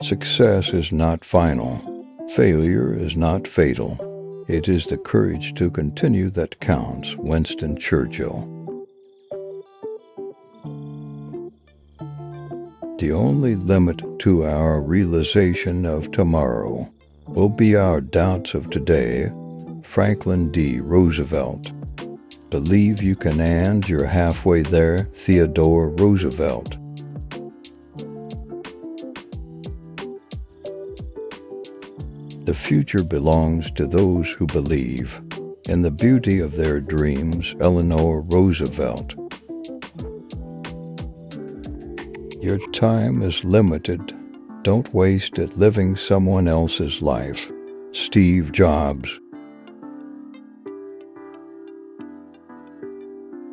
Success is not final. Failure is not fatal. It is the courage to continue that counts. Winston Churchill. The only limit to our realization of tomorrow will be our doubts of today. Franklin D. Roosevelt. Believe you can and you're halfway there. Theodore Roosevelt. The future belongs to those who believe in the beauty of their dreams. Eleanor Roosevelt. Your time is limited. Don't waste it living someone else's life. Steve Jobs.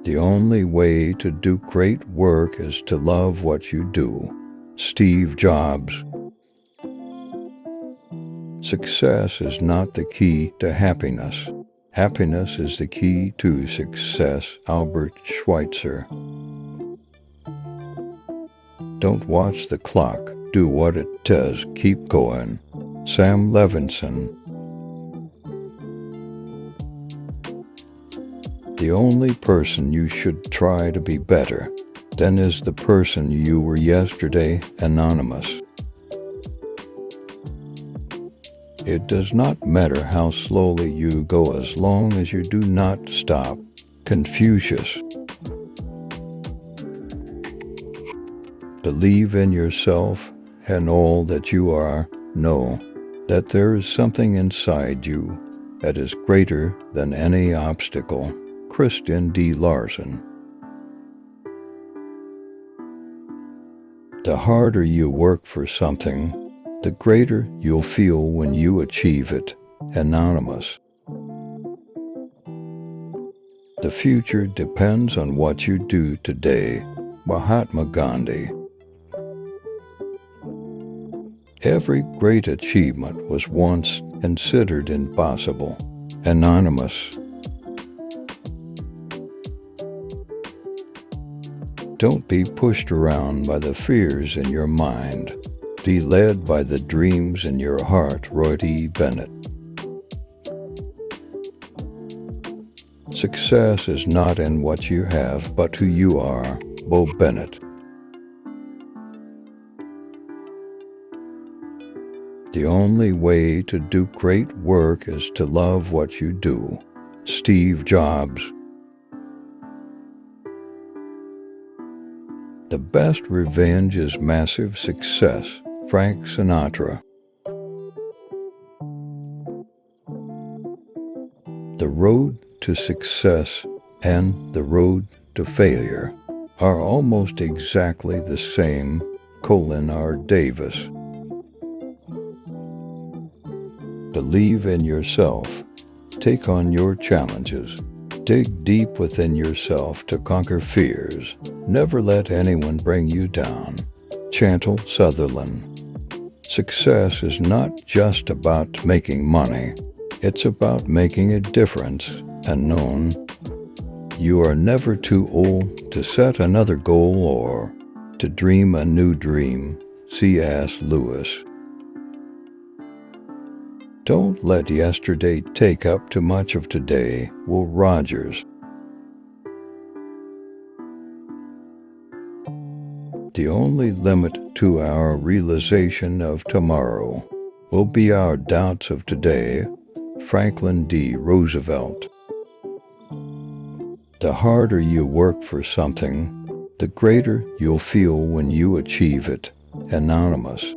The only way to do great work is to love what you do. Steve Jobs. Success is not the key to happiness. Happiness is the key to success. Albert Schweitzer. Don't watch the clock. Do what it does. Keep going. Sam Levinson. The only person you should try to be better than is the person you were yesterday. Anonymous. It does not matter how slowly you go as long as you do not stop. Confucius. Believe in yourself and all that you are. Know that there is something inside you that is greater than any obstacle. Kristen D. Larson. The harder you work for something, the greater you'll feel when you achieve it. Anonymous. The future depends on what you do today. Mahatma Gandhi. Every great achievement was once considered impossible. Anonymous. Don't be pushed around by the fears in your mind. Be led by the dreams in your heart. Roy T. Bennett. Success is not in what you have, but who you are. Bo Bennett. The only way to do great work is to love what you do. Steve Jobs. The best revenge is massive success. Frank Sinatra. The road to success and the road to failure are almost exactly the same. Colin R. Davis. Believe in yourself. Take on your challenges. Dig deep within yourself to conquer fears. Never let anyone bring you down. Chantal Sutherland. Success is not just about making money. It's about making a difference and known. You are never too old to set another goal or to dream a new dream. C.S. Lewis. Don't let yesterday take up too much of today. Will Rogers. The only limit to our realization of tomorrow will be our doubts of today. Franklin D. Roosevelt. The harder you work for something, the greater you'll feel when you achieve it. Anonymous.